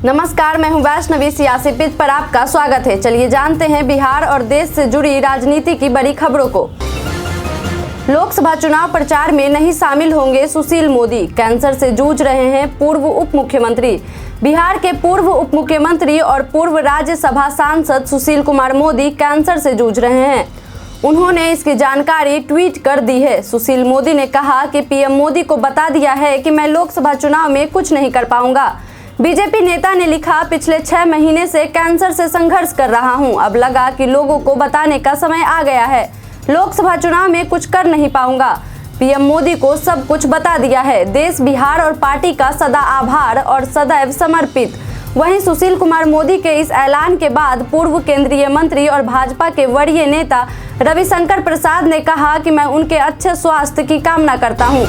नमस्कार, मैं हूं वैष्णवी। सियासी पिच पर आपका स्वागत है। चलिए जानते हैं बिहार और देश से जुड़ी राजनीति की बड़ी खबरों को। लोकसभा चुनाव प्रचार में नहीं शामिल होंगे सुशील मोदी। कैंसर से जूझ रहे हैं पूर्व उप मुख्यमंत्री। बिहार के पूर्व उप मुख्यमंत्री और पूर्व राज्यसभा सांसद सुशील कुमार मोदी कैंसर से जूझ रहे हैं। उन्होंने इसकी जानकारी ट्वीट कर दी है। सुशील मोदी ने कहा कि पीएम मोदी को बता दिया है कि मैं लोकसभा चुनाव में कुछ नहीं कर पाऊंगा। बीजेपी नेता ने लिखा, पिछले 6 महीने से कैंसर से संघर्ष कर रहा हूं। अब लगा कि लोगों को बताने का समय आ गया है। लोकसभा चुनाव में कुछ कर नहीं पाऊंगा। पीएम मोदी को सब कुछ बता दिया है। देश, बिहार और पार्टी का सदा आभार और सदैव समर्पित। वहीं सुशील कुमार मोदी के इस ऐलान के बाद पूर्व केंद्रीय मंत्री और भाजपा के वरीय नेता रविशंकर प्रसाद ने कहा कि मैं उनके अच्छे स्वास्थ्य की कामना करता हूं।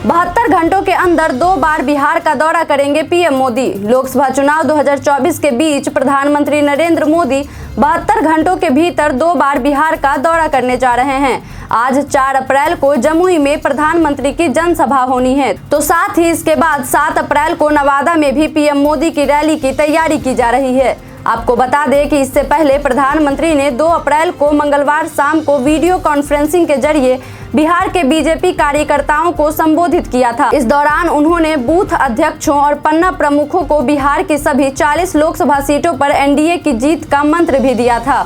72 घंटों के अंदर 2 बार बिहार का दौरा करेंगे पीएम मोदी। लोकसभा चुनाव 2024 के बीच प्रधानमंत्री नरेंद्र मोदी 72 घंटों के भीतर 2 बार बिहार का दौरा करने जा रहे हैं। आज 4 अप्रैल को जमुई में प्रधानमंत्री की जनसभा होनी है, तो साथ ही इसके बाद 7 अप्रैल को नवादा में भी पीएम मोदी की रैली की तैयारी की जा रही है। आपको बता दें कि इससे पहले प्रधानमंत्री ने 2 अप्रैल को मंगलवार शाम को वीडियो कॉन्फ्रेंसिंग के जरिए बिहार के बीजेपी कार्यकर्ताओं को संबोधित किया था। इस दौरान उन्होंने बूथ अध्यक्षों और पन्ना प्रमुखों को बिहार की सभी 40 लोकसभा सीटों पर एनडीए की जीत का मंत्र भी दिया था।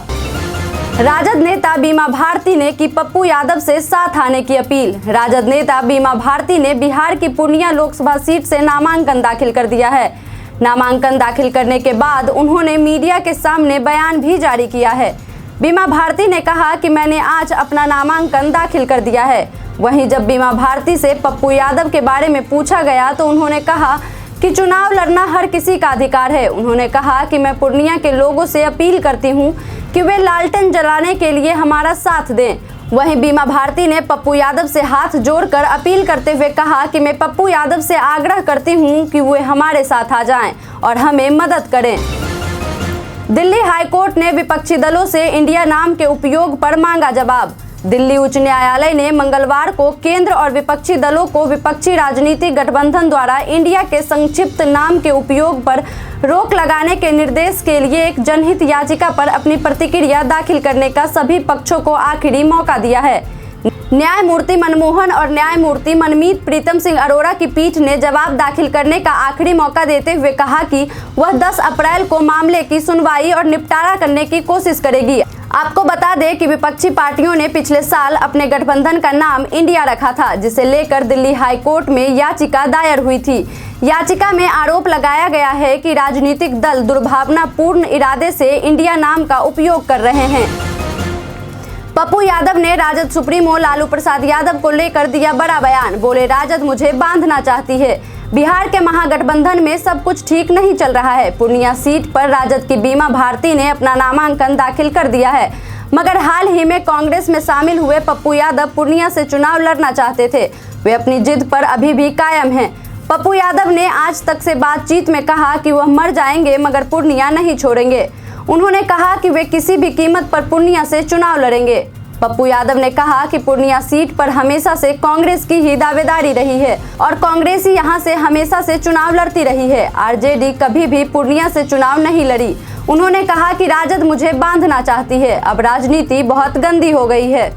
राजद नेता बीमा भारती ने की पप्पू यादव से साथ आने की अपील। राजद नेता बीमा भारती ने बिहार की पूर्णिया लोकसभा सीट से नामांकन दाखिल कर दिया है। नामांकन दाखिल करने के बाद उन्होंने मीडिया के सामने बयान भी जारी किया है। बीमा भारती ने कहा कि मैंने आज अपना नामांकन दाखिल कर दिया है। वहीं जब बीमा भारती से पप्पू यादव के बारे में पूछा गया तो उन्होंने कहा कि चुनाव लड़ना हर किसी का अधिकार है। उन्होंने कहा कि मैं पूर्णिया के लोगों से अपील करती हूं कि वे लालटेन जलाने के लिए हमारा साथ दें। वहीं बीमा भारती ने पप्पू यादव से हाथ जोड़कर अपील करते हुए कहा कि मैं पप्पू यादव से आग्रह करती हूं कि वे हमारे साथ आ जाएं और हमें मदद करें। दिल्ली हाईकोर्ट ने विपक्षी दलों से इंडिया नाम के उपयोग पर मांगा जवाब। दिल्ली उच्च न्यायालय ने मंगलवार को केंद्र और विपक्षी दलों को विपक्षी राजनीतिक गठबंधन द्वारा इंडिया के संक्षिप्त नाम के उपयोग पर रोक लगाने के निर्देश के लिए एक जनहित याचिका पर अपनी प्रतिक्रिया दाखिल करने का सभी पक्षों को आखिरी मौका दिया है। न्यायमूर्ति मनमोहन और न्यायमूर्ति मनमीत प्रीतम सिंह अरोड़ा की पीठ ने जवाब दाखिल करने का आखिरी मौका देते हुए कहा कि वह 10 अप्रैल को मामले की सुनवाई और निपटारा करने की कोशिश करेगी। आपको बता दें कि विपक्षी पार्टियों ने पिछले साल अपने गठबंधन का नाम इंडिया रखा था, जिसे लेकर दिल्ली हाईकोर्ट में याचिका दायर हुई थी। याचिका में आरोप लगाया गया है कि राजनीतिक दल दुर्भावनापूर्ण इरादे से इंडिया नाम का उपयोग कर रहे हैं। पप्पू यादव ने राजद सुप्रीमो लालू प्रसाद यादव को लेकर दिया बड़ा बयान। बोले, राजद मुझे बांधना चाहती है। बिहार के महागठबंधन में सब कुछ ठीक नहीं चल रहा है। पूर्णिया सीट पर राजद की बीमा भारती ने अपना नामांकन दाखिल कर दिया है, मगर हाल ही में कांग्रेस में शामिल हुए पप्पू यादव पूर्णिया से चुनाव लड़ना चाहते थे। वे अपनी जिद पर अभी भी कायम हैं। पप्पू यादव ने आज तक से बातचीत में कहा कि वह मर जाएंगे मगर पूर्णिया नहीं छोड़ेंगे। उन्होंने कहा कि वे किसी भी कीमत पर पूर्णिया से चुनाव लड़ेंगे। पप्पू यादव ने कहा कि पूर्णिया सीट पर हमेशा से कांग्रेस की ही दावेदारी रही है और कांग्रेस ही यहां से हमेशा से चुनाव लड़ती रही है। आरजेडी कभी भी पूर्णिया से चुनाव नहीं लड़ी। उन्होंने कहा कि राजद मुझे बांधना चाहती है। अब राजनीति बहुत गंदी हो गई है।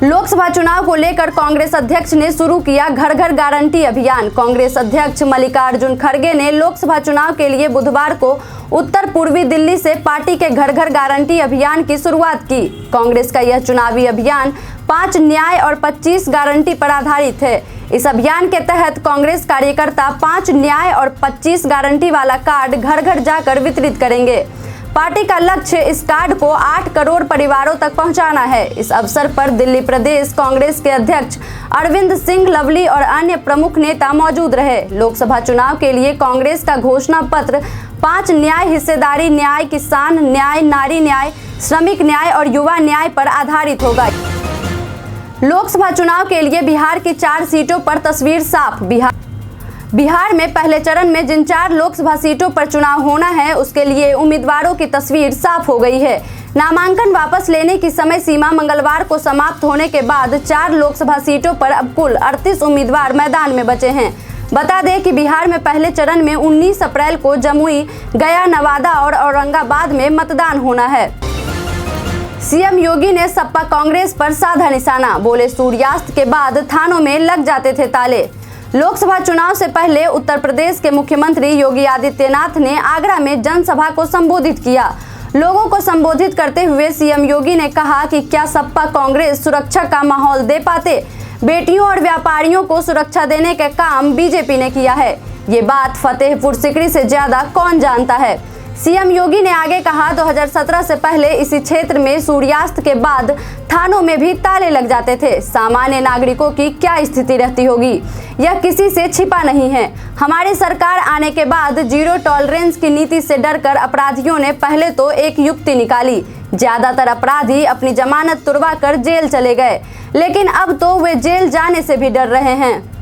लोकसभा चुनाव को लेकर कांग्रेस अध्यक्ष ने शुरू किया घर घर गारंटी अभियान। कांग्रेस अध्यक्ष मल्लिकार्जुन खड़गे ने लोकसभा चुनाव के लिए बुधवार को उत्तर पूर्वी दिल्ली से पार्टी के घर घर गारंटी अभियान की शुरुआत की। कांग्रेस का यह चुनावी अभियान 5 न्याय और 25 गारंटी पर आधारित है। इस अभियान के तहत कांग्रेस कार्यकर्ता 5 न्याय और 25 गारंटी वाला कार्ड घर घर जाकर वितरित करेंगे। पार्टी का लक्ष्य इस कार्ड को 8 करोड़ परिवारों तक पहुंचाना है। इस अवसर पर दिल्ली प्रदेश कांग्रेस के अध्यक्ष अरविंद सिंह लवली और अन्य प्रमुख नेता मौजूद रहे। लोकसभा चुनाव के लिए कांग्रेस का घोषणा पत्र 5 न्याय, हिस्सेदारी न्याय, किसान न्याय, नारी न्याय, श्रमिक न्याय और युवा न्याय पर आधारित होगा। लोकसभा चुनाव के लिए बिहार की 4 सीटों पर तस्वीर साफ। बिहार में पहले चरण में जिन 4 लोकसभा सीटों पर चुनाव होना है, उसके लिए उम्मीदवारों की तस्वीर साफ हो गई है। नामांकन वापस लेने की समय सीमा मंगलवार को समाप्त होने के बाद 4 लोकसभा सीटों पर अब कुल 38 उम्मीदवार मैदान में बचे हैं। बता दें कि बिहार में पहले चरण में 19 अप्रैल को जमुई, गया, नवादा और औरंगाबाद में मतदान होना है। सीएम योगी ने सपा कांग्रेस पर साधा निशाना, बोले सूर्यास्त के बाद थानों में लग जाते थे ताले। लोकसभा चुनाव से पहले उत्तर प्रदेश के मुख्यमंत्री योगी आदित्यनाथ ने आगरा में जनसभा को संबोधित किया। लोगों को संबोधित करते हुए सीएम योगी ने कहा कि क्या सपा कांग्रेस सुरक्षा का माहौल दे पाते? बेटियों और व्यापारियों को सुरक्षा देने का काम बीजेपी ने किया है। ये बात फतेहपुर सीकरी से ज्यादा कौन जानता है। सीएम योगी ने आगे कहा, 2017 से पहले इसी क्षेत्र में सूर्यास्त के बाद थानों में भी ताले लग जाते थे। सामान्य नागरिकों की क्या स्थिति रहती होगी, यह किसी से छिपा नहीं है। हमारी सरकार आने के बाद जीरो टॉलरेंस की नीति से डरकर अपराधियों ने पहले तो एक युक्ति निकाली। ज्यादातर अपराधी अपनी जमानत तुड़वा कर जेल चले गए, लेकिन अब तो वे जेल जाने से भी डर रहे हैं।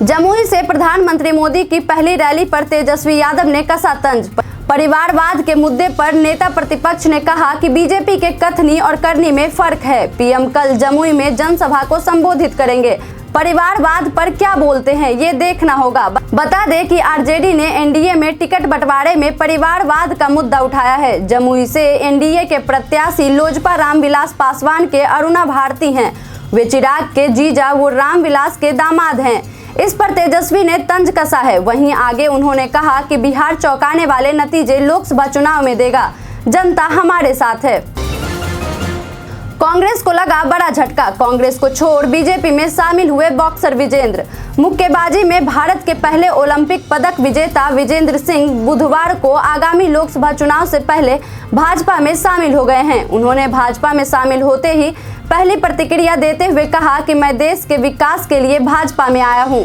जमुई से प्रधानमंत्री मोदी की पहली रैली पर तेजस्वी यादव ने कसा तंज। परिवारवाद के मुद्दे पर नेता प्रतिपक्ष ने कहा कि बीजेपी के कथनी और करनी में फर्क है। पीएम कल जमुई में जनसभा को संबोधित करेंगे। परिवारवाद पर क्या बोलते हैं ये देखना होगा। बता दें कि आरजेडी ने एनडीए में टिकट बंटवारे में परिवारवाद का मुद्दा उठाया है। जमुई से एनडीए के प्रत्याशी लोजपा रामविलास पासवान के अरुणा भारती हैं। वे चिराग के जीजा वो रामविलास के दामाद हैं। इस पर तेजस्वी ने तंज कसा है। वहीं आगे उन्होंने कहा कि बिहार चौंकाने वाले नतीजे लोकसभा चुनाव में देगा, जनता हमारे साथ है। कांग्रेस को लगा बड़ा झटका, कांग्रेस को छोड़ बीजेपी में शामिल हुए बॉक्सर विजेंद्र। मुक्केबाजी में भारत के पहले ओलंपिक पदक विजेता विजेंद्र सिंह बुधवार को आगामी लोकसभा चुनाव से पहले भाजपा में शामिल हो गए हैं। उन्होंने भाजपा में शामिल होते ही पहली प्रतिक्रिया देते हुए कहा कि मैं देश के विकास के लिए भाजपा में आया हूं।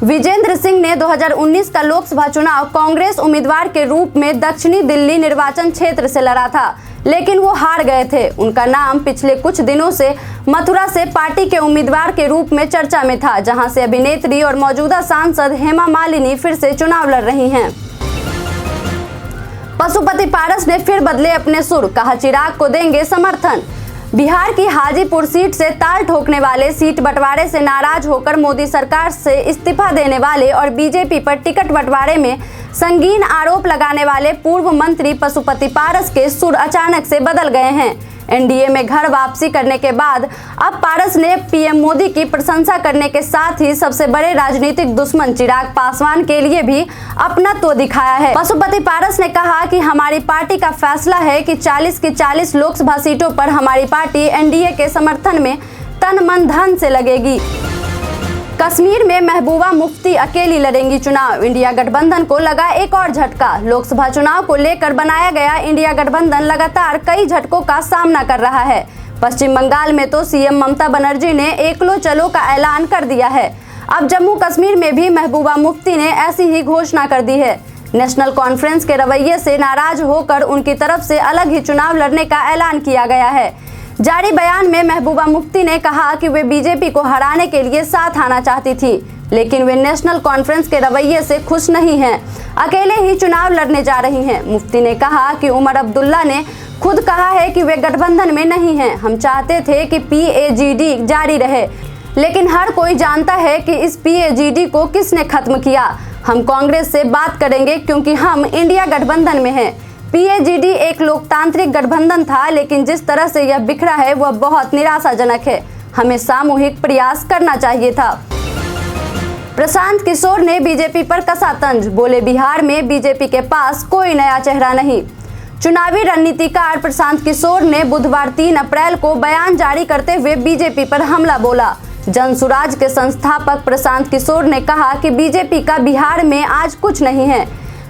विजेंद्र सिंह ने 2019 का लोकसभा चुनाव कांग्रेस उम्मीदवार के रूप में दक्षिणी दिल्ली निर्वाचन क्षेत्र से लड़ा था, लेकिन वो हार गए थे। उनका नाम पिछले कुछ दिनों से मथुरा से पार्टी के उम्मीदवार के रूप में चर्चा में था, जहां से अभिनेत्री और मौजूदा सांसद हेमा मालिनी फिर से चुनाव लड़ रही हैं। पशुपति पारस ने फिर बदले अपने सुर, कहा चिराग को देंगे समर्थन। बिहार की हाजीपुर सीट से ताल ठोकने वाले, सीट बंटवारे से नाराज होकर मोदी सरकार से इस्तीफा देने वाले और बीजेपी पर टिकट बंटवारे में संगीन आरोप लगाने वाले पूर्व मंत्री पशुपति पारस के सुर अचानक से बदल गए हैं। एनडीए में घर वापसी करने के बाद अब पारस ने पीएम मोदी की प्रशंसा करने के साथ ही सबसे बड़े राजनीतिक दुश्मन चिराग पासवान के लिए भी अपनत्व दिखाया है। पशुपति पारस ने कहा कि हमारी पार्टी का फैसला है कि 40 की 40 लोकसभा सीटों पर हमारी पार्टी एनडीए के समर्थन में तन मन धन से लगेगी। कश्मीर में महबूबा मुफ्ती अकेली लड़ेंगी चुनाव, इंडिया गठबंधन को लगा एक और झटका। लोकसभा चुनाव को लेकर बनाया गया इंडिया गठबंधन लगातार कई झटकों का सामना कर रहा है। पश्चिम बंगाल में तो सीएम ममता बनर्जी ने एकलो चलो का ऐलान कर दिया है। अब जम्मू कश्मीर में भी महबूबा मुफ्ती ने ऐसी ही घोषणा कर दी है। नेशनल कॉन्फ्रेंस के रवैये से नाराज होकर उनकी तरफ से अलग ही चुनाव लड़ने का ऐलान किया गया है। जारी बयान में महबूबा मुफ्ती ने कहा कि वे बीजेपी को हराने के लिए साथ आना चाहती थी, लेकिन वे नेशनल कॉन्फ्रेंस के रवैये से खुश नहीं हैं, अकेले ही चुनाव लड़ने जा रही हैं। मुफ्ती ने कहा कि उमर अब्दुल्ला ने खुद कहा है कि वे गठबंधन में नहीं हैं। हम चाहते थे कि पीएजीडी जारी रहे, लेकिन हर कोई जानता है कि इस पीएजीडी को किसने खत्म किया। हम कांग्रेस से बात करेंगे क्योंकि हम इंडिया गठबंधन में हैं। पीएजीडी एक लोकतांत्रिक गठबंधन था, लेकिन जिस तरह से यह बिखरा है वह बहुत निराशाजनक है। हमें सामूहिक प्रयास करना चाहिए था। प्रशांत किशोर ने बीजेपी पर कसा तंज, बोले बिहार में बीजेपी के पास कोई नया चेहरा नहीं। चुनावी रणनीतिकार प्रशांत किशोर ने बुधवार 3 अप्रैल को बयान जारी करते हुए बीजेपी पर हमला बोला। जनसुराज के संस्थापक प्रशांत किशोर ने कहा कि बीजेपी का बिहार में आज कुछ नहीं है।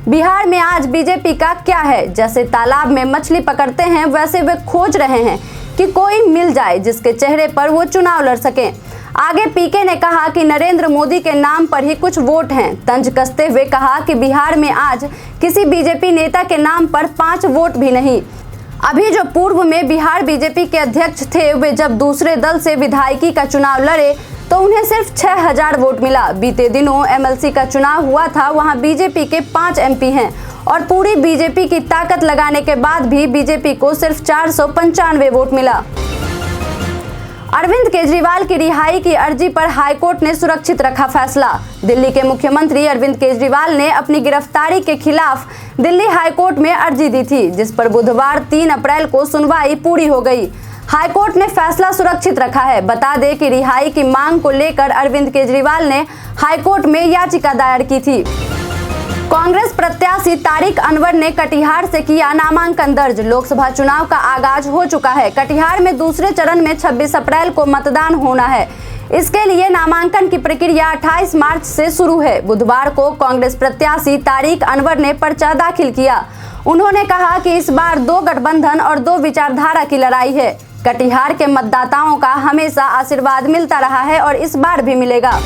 बिहार में आज बीजेपी का क्या है? जैसे तालाब में मछली पकड़ते हैं, वैसे वे खोज रहे हैं कि कोई मिल जाए जिसके चेहरे पर वो चुनाव लड़ सकें। आगे पीके ने कहा कि नरेंद्र मोदी के नाम पर ही कुछ वोट हैं। तंज कसते हुए कहा कि बिहार में आज किसी बीजेपी नेता के नाम पर 5 वोट भी नहीं। अभी जो पूर्व में बिहार बीजेपी के अध्यक्ष थे, वे जब दूसरे दल से विधायकी का चुनाव लड़े तो उन्हें सिर्फ 6000 वोट मिला। बीते दिनों एमएलसी का चुनाव हुआ था, वहां बीजेपी के 5 एमपी हैं और पूरी बीजेपी की ताकत लगाने के बाद भी बीजेपी को सिर्फ 495 वोट मिला। अरविंद केजरीवाल की रिहाई की अर्जी पर हाईकोर्ट ने सुरक्षित रखा फैसला। दिल्ली के मुख्यमंत्री अरविंद केजरीवाल ने अपनी गिरफ्तारी के खिलाफ दिल्ली हाईकोर्ट में अर्जी दी थी, जिस पर बुधवार 3 अप्रैल को सुनवाई पूरी हो गई। हाईकोर्ट ने फैसला सुरक्षित रखा है। बता दें कि रिहाई की मांग को लेकर अरविंद केजरीवाल ने हाईकोर्ट में याचिका दायर की थी। कांग्रेस प्रत्याशी तारिक अनवर ने कटिहार से किया नामांकन दर्ज। लोकसभा चुनाव का आगाज हो चुका है। कटिहार में दूसरे चरण में 26 अप्रैल को मतदान होना है। इसके लिए नामांकन की प्रक्रिया 28 मार्च से शुरू है। बुधवार को कांग्रेस प्रत्याशी तारिक अनवर ने पर्चा दाखिल किया। उन्होंने कहा कि इस बार 2 गठबंधन और 2 विचारधारा की लड़ाई है। कटिहार के मतदाताओं का हमेशा आशीर्वाद मिलता रहा है और इस बार भी मिलेगा।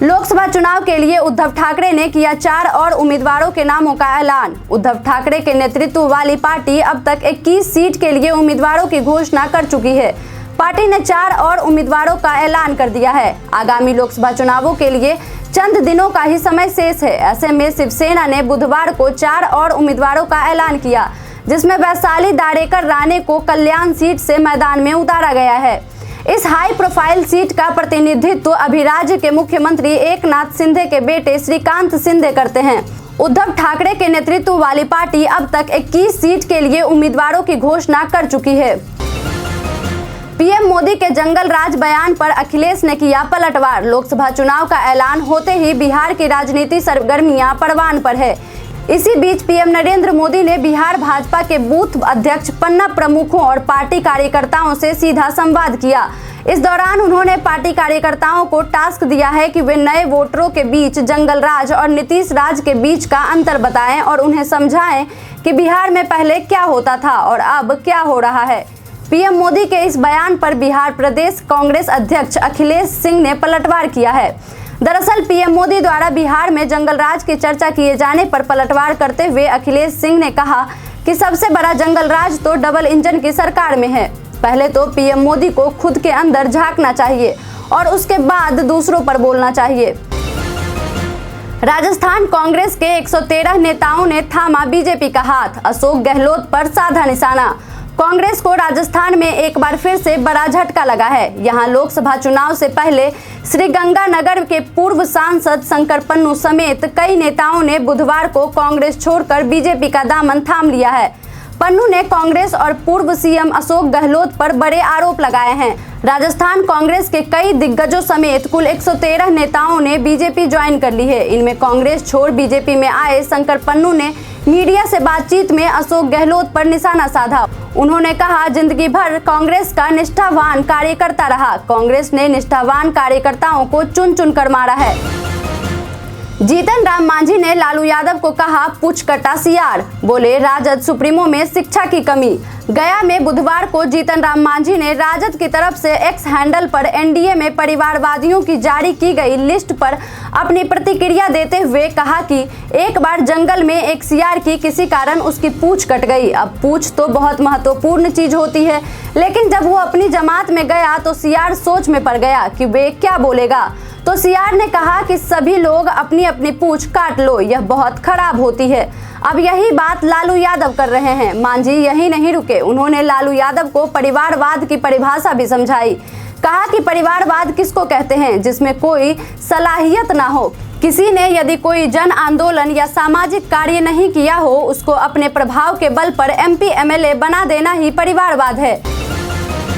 लोकसभा चुनाव के लिए उद्धव ठाकरे ने किया 4 और उम्मीदवारों के नामों का ऐलान। उद्धव ठाकरे के नेतृत्व वाली पार्टी अब तक 21 सीट के लिए उम्मीदवारों की घोषणा कर चुकी है। पार्टी ने 4 और उम्मीदवारों का ऐलान कर दिया है। आगामी लोकसभा चुनावों के लिए चंद दिनों का ही समय शेष है। ऐसे में शिवसेना ने बुधवार को 4 और उम्मीदवारों का ऐलान किया, जिसमें वैशाली दारेकर राणे को कल्याण सीट से मैदान में उतारा गया है। इस हाई प्रोफाइल सीट का प्रतिनिधित्व अभी राज्य के मुख्यमंत्री एकनाथ शिंदे के बेटे श्रीकांत शिंदे करते हैं। उद्धव ठाकरे के नेतृत्व वाली पार्टी अब तक 21 सीट के लिए उम्मीदवारों की घोषणा कर चुकी है। पीएम मोदी के जंगल राज बयान पर अखिलेश ने किया पलटवार। लोकसभा चुनाव का ऐलान होते ही बिहार की राजनीति सरगर्मियां परवान पर है। इसी बीच पीएम नरेंद्र मोदी ने बिहार भाजपा के बूथ अध्यक्ष, पन्ना प्रमुखों और पार्टी कार्यकर्ताओं से सीधा संवाद किया। इस दौरान उन्होंने पार्टी कार्यकर्ताओं को टास्क दिया है कि वे नए वोटरों के बीच जंगल राज और नीतीश राज के बीच का अंतर बताएं और उन्हें समझाएं कि बिहार में पहले क्या होता था और अब क्या हो रहा है। पीएम मोदी के इस बयान पर बिहार प्रदेश कांग्रेस अध्यक्ष अखिलेश सिंह ने पलटवार किया है। दरअसल पीएम मोदी द्वारा बिहार में जंगल राज की चर्चा किए जाने पर पलटवार करते हुए अखिलेश सिंह ने कहा कि सबसे बड़ा जंगल राज तो डबल इंजन की सरकार में है। पहले तो पीएम मोदी को खुद के अंदर झांकना चाहिए और उसके बाद दूसरों पर बोलना चाहिए। राजस्थान कांग्रेस के 113 नेताओं ने थामा बीजेपी का हाथ। अशोक गहलोत पर साधा निशाना। कांग्रेस को राजस्थान में एक बार फिर से बड़ा झटका लगा है। यहां लोकसभा चुनाव से पहले श्रीगंगानगर के पूर्व सांसद शंकर पन्नू समेत कई नेताओं ने बुधवार को कांग्रेस छोड़कर बीजेपी का दामन थाम लिया है। पन्नू ने कांग्रेस और पूर्व सीएम अशोक गहलोत पर बड़े आरोप लगाए हैं। राजस्थान कांग्रेस के कई दिग्गजों समेत कुल 113 नेताओं ने बीजेपी ज्वाइन कर ली है। इनमें कांग्रेस छोड़ बीजेपी में आए शंकर पन्नू ने मीडिया से बातचीत में अशोक गहलोत पर निशाना साधा। उन्होंने कहा, जिंदगी भर कांग्रेस का निष्ठावान कार्यकर्ता रहा। कांग्रेस ने निष्ठावान कार्यकर्ताओं को चुन चुन कर मारा है। जीतन राम मांझी ने लालू यादव को कहा, पूछ कटा सियार। बोले, राजद सुप्रीमो में शिक्षा की कमी। गया में बुधवार को जीतन राम मांझी ने राजद की तरफ से एक्स हैंडल पर एनडीए में परिवारवादियों की जारी की गई लिस्ट पर अपनी प्रतिक्रिया देते हुए कहा कि एक बार जंगल में एक सियार की किसी कारण उसकी पूछ कट गई। अब पूछ तो बहुत महत्वपूर्ण चीज होती है, लेकिन जब वो अपनी जमात में गया तो सियार सोच में पड़ गया कि वे क्या बोलेगा। तो सियार ने कहा कि सभी लोग अपनी अपनी पूछ काट लो, यह बहुत खराब होती है। अब यही बात लालू यादव कर रहे हैं। मांझी यही नहीं रुके, उन्होंने लालू यादव को परिवारवाद की परिभाषा भी समझाई। कहा कि परिवारवाद किसको कहते हैं, जिसमें कोई सलाहियत ना हो। किसी ने यदि कोई जन आंदोलन या सामाजिक कार्य नहीं किया हो, उसको अपने प्रभाव के बल पर एमपी एमएलए बना देना ही परिवारवाद है।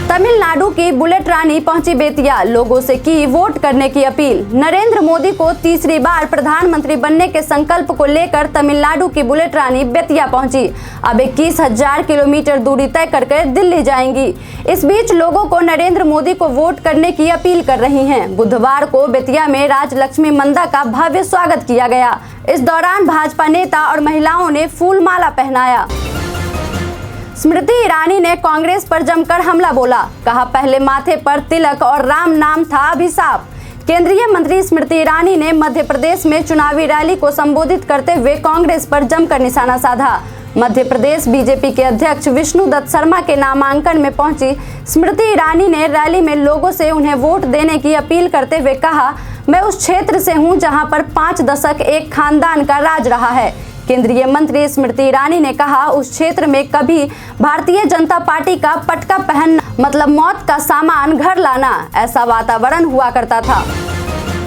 तमिलनाडु की बुलेट रानी पहुंची बेतिया, लोगों से की वोट करने की अपील। नरेंद्र मोदी को तीसरी बार प्रधानमंत्री बनने के संकल्प को लेकर तमिलनाडु की बुलेट रानी बेतिया पहुंची। अब 21,000 किलोमीटर दूरी तय करके दिल्ली जाएंगी। इस बीच लोगों को नरेंद्र मोदी को वोट करने की अपील कर रही हैं। बुधवार को बेतिया में राजलक्ष्मी मंदा का भव्य स्वागत किया गया। इस दौरान भाजपा नेता और महिलाओं ने फूल माला पहनाया। स्मृति ईरानी ने कांग्रेस पर जमकर हमला बोला। कहा, पहले माथे पर तिलक और राम नाम था अभिशाप। केंद्रीय मंत्री स्मृति ईरानी ने मध्य प्रदेश में चुनावी रैली को संबोधित करते हुए कांग्रेस पर जमकर निशाना साधा। मध्य प्रदेश बीजेपी के अध्यक्ष विष्णुदत्त शर्मा के नामांकन में पहुंची स्मृति ईरानी ने रैली में लोगों से उन्हें वोट देने की अपील करते हुए कहा, मैं उस क्षेत्र से हूं जहां पर 5 दशक एक खानदान का राज रहा है। केंद्रीय मंत्री स्मृति ईरानी ने कहा, उस क्षेत्र में कभी भारतीय जनता पार्टी का पटका पहनना मतलब मौत का सामान घर लाना, ऐसा वातावरण हुआ करता था।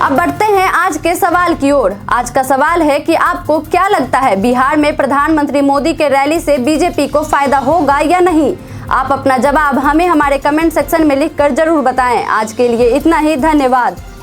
अब बढ़ते हैं आज के सवाल की ओर। आज का सवाल है कि आपको क्या लगता है, बिहार में प्रधानमंत्री मोदी के रैली से बीजेपी को फायदा होगा या नहीं? आप अपना जवाब हमें हमारे कमेंट सेक्शन में लिखकर जरूर बताएं। आज के लिए इतना ही, धन्यवाद।